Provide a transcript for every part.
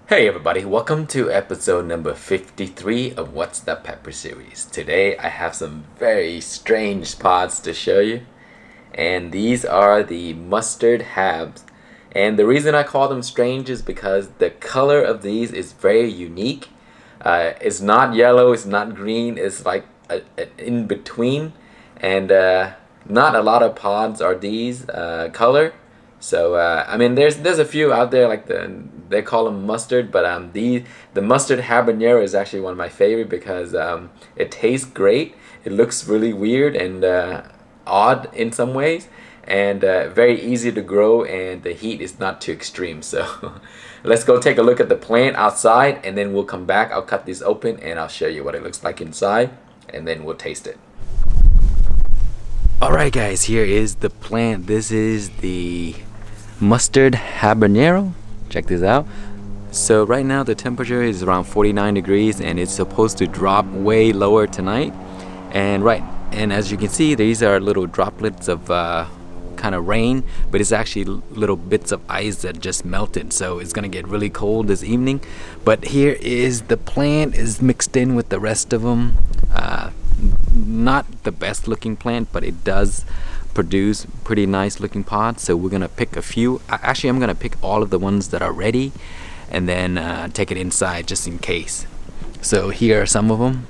Hey everybody, welcome to episode number 53 of What's the Pepper series. Today I have some very strange pods to show you, and these are the mustard habs. And the reason I call them strange is because the color of these is very unique. It's not yellow, it's not green, it's like an in between, and not a lot of pods are these color. So I mean, there's a few out there like they call them mustard, but the mustard habanero is actually one of my favorite because it tastes great. It looks really weird and odd in some ways, and very easy to grow, and the heat is not too extreme. So let's go take a look at the plant outside, and then we'll come back. I'll cut this open and I'll show you what it looks like inside, and then we'll taste it. Alright guys, here is the plant. This is the mustard habanero. Check this out. So right now the temperature is around 49 degrees and it's supposed to drop way lower tonight. And as you can see, these are little droplets of kind of rain, but it's actually little bits of ice that just melted, so it's gonna get really cold this evening. But here is the plant is mixed in with the rest of them. Not the best looking plant, but it does produce pretty nice looking pods. So we're gonna pick a few. Actually, I'm gonna pick all of the ones that are ready and then take it inside just in case. So here are some of them,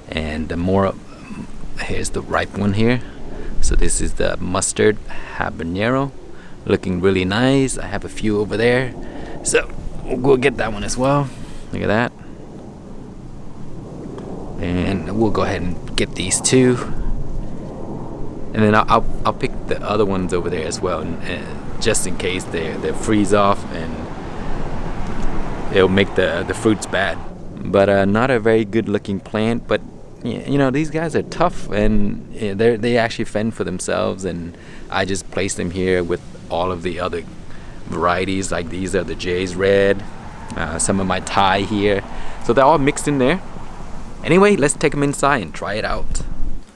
and here's the ripe one here. So this is the mustard habanero, looking really nice. I have a few over there, so we'll get that one as well. Look at that. And we'll go ahead and get these two, and then I'll pick the other ones over there as well, and just in case they freeze off and it'll make the fruits bad. But not a very good looking plant, but you know, these guys are tough, and they actually fend for themselves, and I just place them here with all of the other varieties. Like these are the Jay's Red, some of my Thai here, so they're all mixed in there. Anyway, let's take them inside and try it out.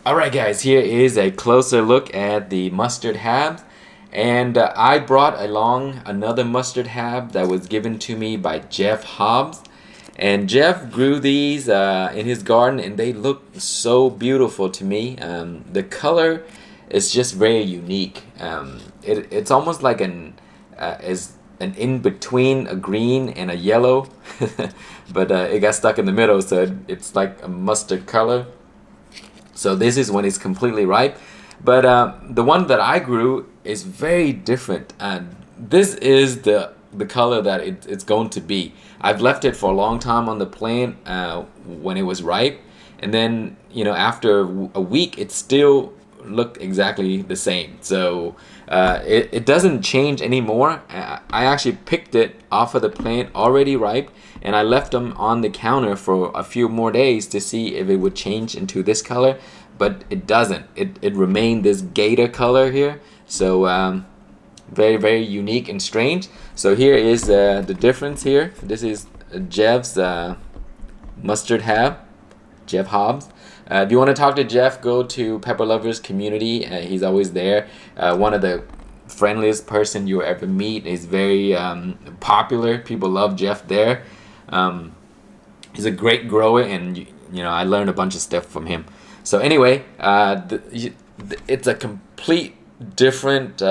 Alright guys, here is a closer look at the mustard habs. And I brought along another mustard hab that was given to me by Jeff Hobbs. And Jeff grew these in his garden, and they look so beautiful to me. The color is just very unique. It's almost like an in-between a green and a yellow. But it got stuck in the middle, so it's like a mustard color. So this is when it's completely ripe. But the one that I grew is very different. This is the color that it's going to be. I've left it for a long time on the plant when it was ripe, and then after a week it still looked exactly the same. So it doesn't change anymore. I actually picked it off of the plant already ripe, and I left them on the counter for a few more days to see if it would change into this color, but it doesn't. It remained this gator color here. So very, very unique and strange. So here is the difference here. This is Jeff's mustard hab, Jeff Hobbs. If you want to talk to Jeff, go to Pepper Lovers Community. He's always there. One of the friendliest person you'll ever meet. He's very popular. People love Jeff there. He's a great grower, and I learned a bunch of stuff from him. So anyway, it's a complete different,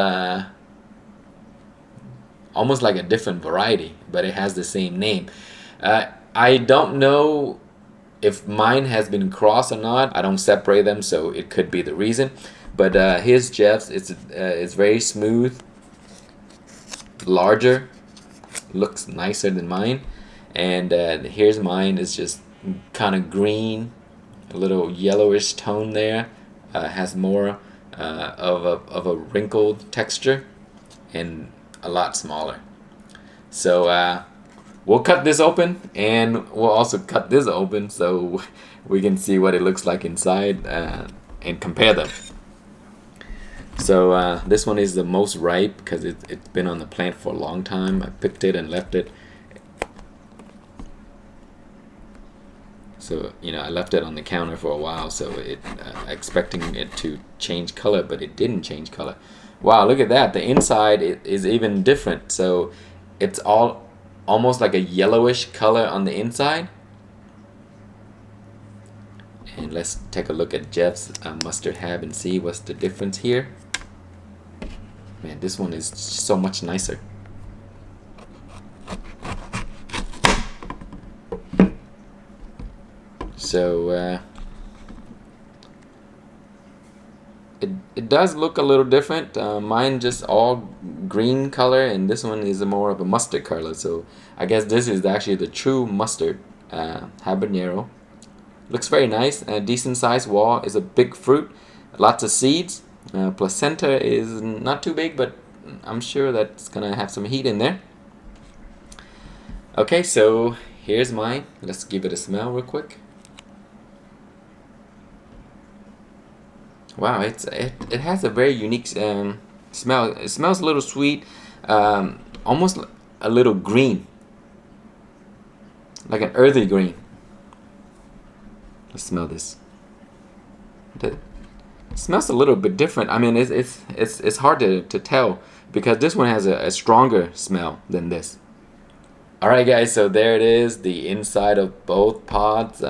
almost like a different variety, but it has the same name. I don't know if mine has been crossed or not. I don't separate them, so it could be the reason. But here's Jeff's. It's very smooth, larger, looks nicer than mine. And here's mine. It's just kind of green, a little yellowish tone there. Has more of a wrinkled texture, and a lot smaller. So we'll cut this open, and we'll also cut this open so we can see what it looks like inside and compare them. So this one is the most ripe because it's been on the plant for a long time. I picked it and left it. So I left it on the counter for a while, so expecting it to change color, but it didn't change color. Wow, look at that. The inside is even different. So it's all almost like a yellowish color on the inside. And let's take a look at Jeff's Mustard Hab and see what's the difference here. Man, this one is so much nicer. So it does look a little different. Mine just all green color, and this one is more of a mustard color. So I guess this is actually the true mustard habanero. Looks very nice. A decent sized wall is a big fruit, lots of seeds. Placenta is not too big, but I'm sure that's gonna have some heat in there. Okay, so here's mine. Let's give it a smell real quick. Wow, it has a very unique smell. It smells a little sweet, almost a little green, like an earthy green. Let's smell this. It smells a little bit different. I mean, it's hard to tell because this one has a stronger smell than this. Alright guys, so there it is, the inside of both pods.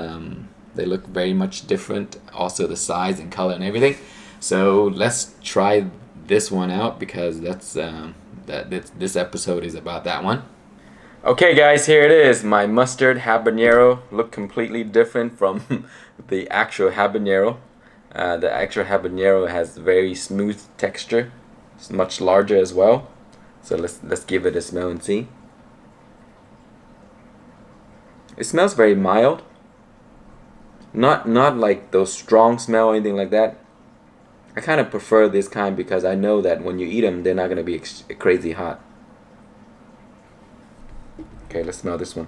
They look very much different, also the size and color and everything. So let's try this one out because that's this episode is about that one. Okay guys, here it is. My mustard habanero look completely different from the actual habanero. The actual habanero has very smooth texture. It's much larger as well. So let's give it a smell and see. It smells very mild. Not like those strong smell or anything like that. I kind of prefer this kind because I know that when you eat them, they're not going to be crazy hot. Okay, let's smell this one.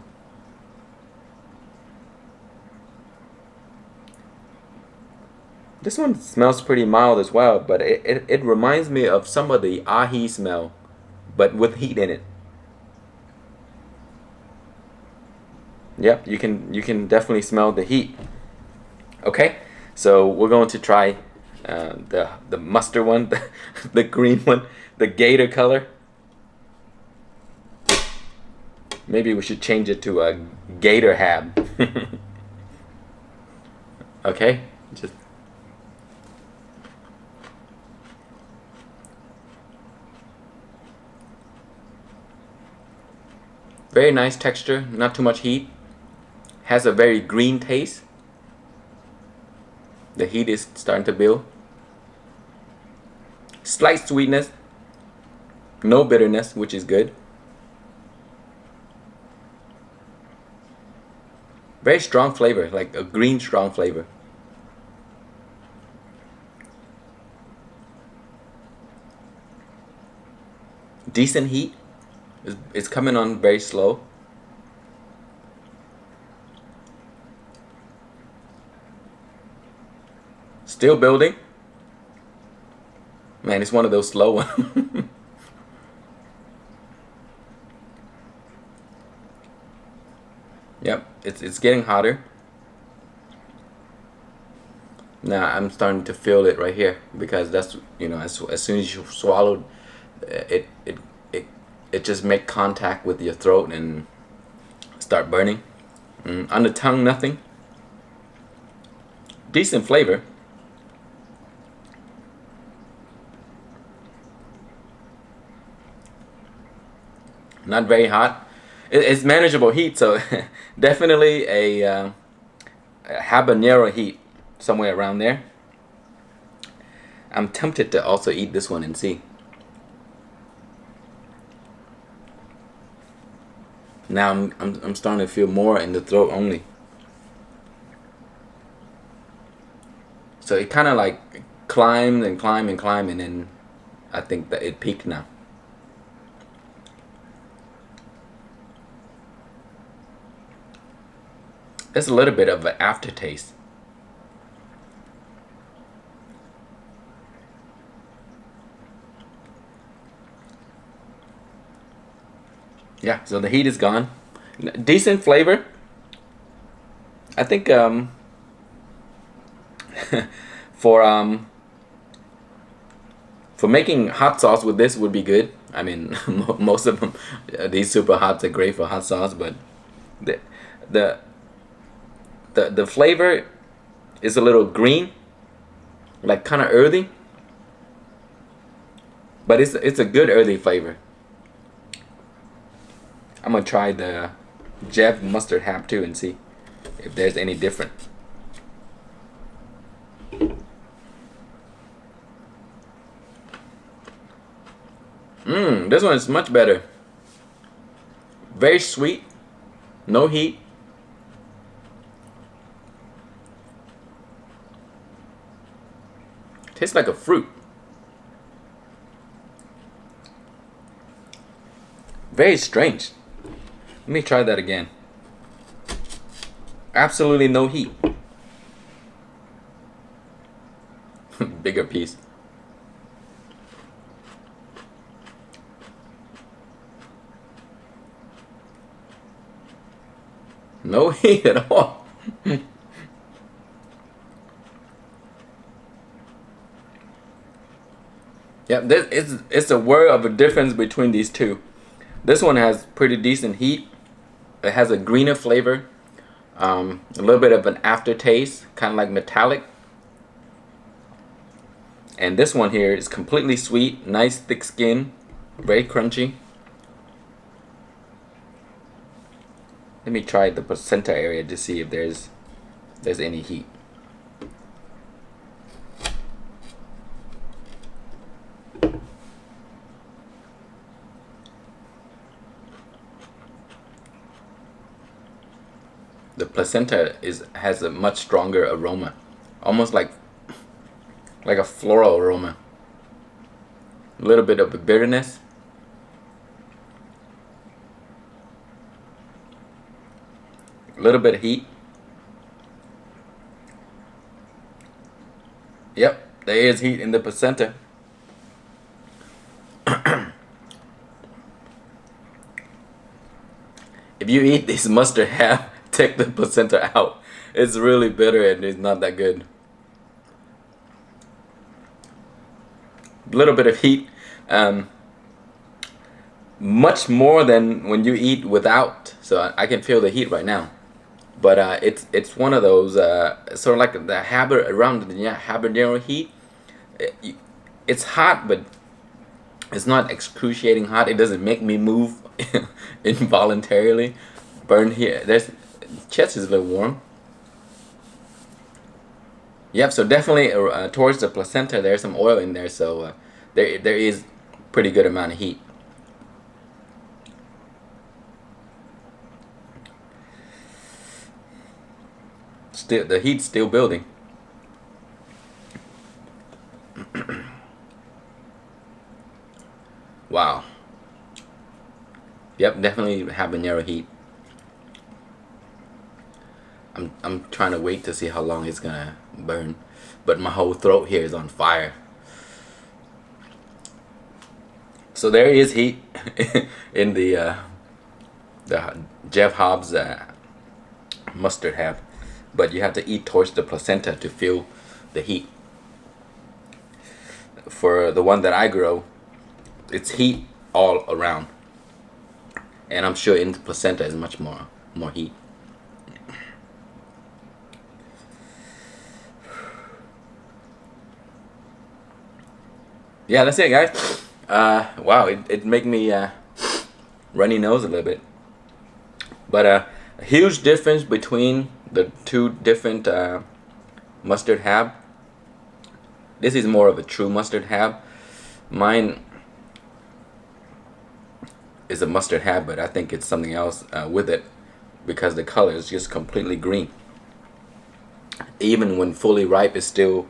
This one smells pretty mild as well, but it reminds me of some of the aji smell, but with heat in it. Yep, you can definitely smell the heat. Okay, so we're going to try the mustard one, the green one, the gator color. Maybe we should change it to a gator hab. Okay, just very nice texture, not too much heat. Has a very green taste. The heat is starting to build. Slight sweetness, no bitterness, which is good. Very strong flavor, like a green strong flavor. Decent heat. It's coming on very slow. Still building. Man, it's one of those slow ones. Yep, it's getting hotter. Now I'm starting to feel it right here because that's, you know, as soon as you swallow it just make contact with your throat and start burning. On the tongue, nothing. Decent flavor. Not very hot. It's manageable heat, so definitely a habanero heat somewhere around there. I'm tempted to also eat this one and see. Now I'm starting to feel more in the throat only. So it kind of like climbed and climbed and climbed, and then I think that it peaked now. There's a little bit of an aftertaste. Yeah, so the heat is gone. Decent flavor. I think for making hot sauce with this would be good. I mean, most of them, these super hots are great for hot sauce, but the the the flavor is a little green, like kind of earthy, but it's a good earthy flavor. I'm gonna try the Jeff Mustard Hab too and see if there's any different. This one is much better. Very sweet, no heat. Tastes like a fruit. Very strange. Let me try that again. Absolutely no heat. Bigger piece. No heat at all. Yep, it's a world of a difference between these two. This one has pretty decent heat. It has a greener flavor, a little bit of an aftertaste, kind of like metallic. And this one here is completely sweet, nice thick skin, very crunchy. Let me try the placenta area to see if there's any heat. The placenta has a much stronger aroma, almost like a floral aroma. A little bit of a bitterness. A little bit of heat. Yep, there is heat in the placenta. If you eat this mustard half, take the placenta out. It's really bitter and it's not that good. A little bit of heat, much more than when you eat without. So I can feel the heat right now. But it's one of those sort of like the around the habanero heat. It's hot, but it's not excruciating hot. It doesn't make me move involuntarily. Burn here. There's chest is a little warm. Yep. So definitely towards the placenta, there's some oil in there. So there is pretty good amount of heat. Still, the heat's still building. Wow. Yep, definitely habanero heat. I'm trying to wait to see how long it's gonna burn, but my whole throat here is on fire. So there is heat in the Jeff Hobbs mustard half, but you have to eat towards the placenta to feel the heat. For the one that I grow, it's heat all around, and I'm sure in the placenta is much more heat. Yeah, that's it, guys. Wow, it make me runny nose a little bit, but a huge difference between the two different mustard hab. This is more of a true mustard hab. Mine is a mustard hab, but I think it's something else with it, because the color is just completely green. Even when fully ripe, it's still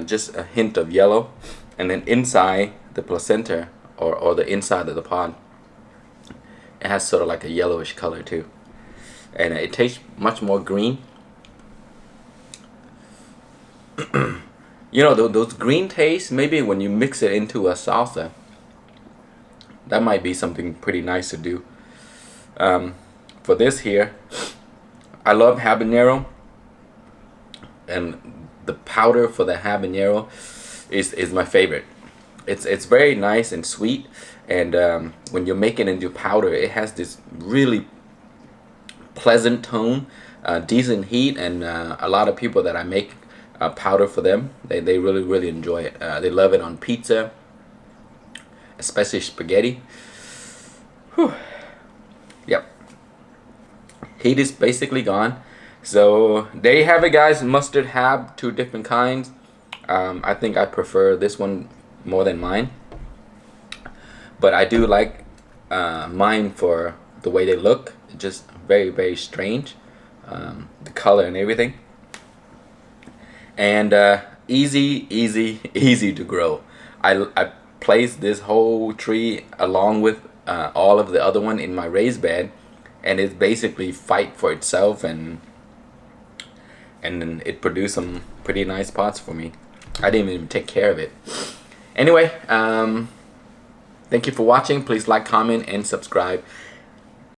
just a hint of yellow. And then inside the placenta, or the inside of the pod, it has sort of like a yellowish color too. And it tastes much more green. You know, those green tastes, maybe when you mix it into a salsa, that might be something pretty nice to do. For this here, I love habanero, and the powder for the habanero is my favorite. it's very nice and sweet, and when you make it into powder, it has this really pleasant tone, decent heat, and a lot of people that I make powder for them, they really enjoy it. They love it on pizza, especially spaghetti. Whew. Yep. Heat is basically gone. So there you have it, guys. Mustard Hab, 2 different kinds. I think I prefer this one more than mine, but I do like mine for the way they look. Just very strange, the color and everything, and easy to grow. I placed this whole tree along with all of the other one in my raised bed, and it basically fight for itself, and then it produced some pretty nice pots for me. I didn't even take care of it. Anyway, thank you for watching. Please like, comment, and subscribe.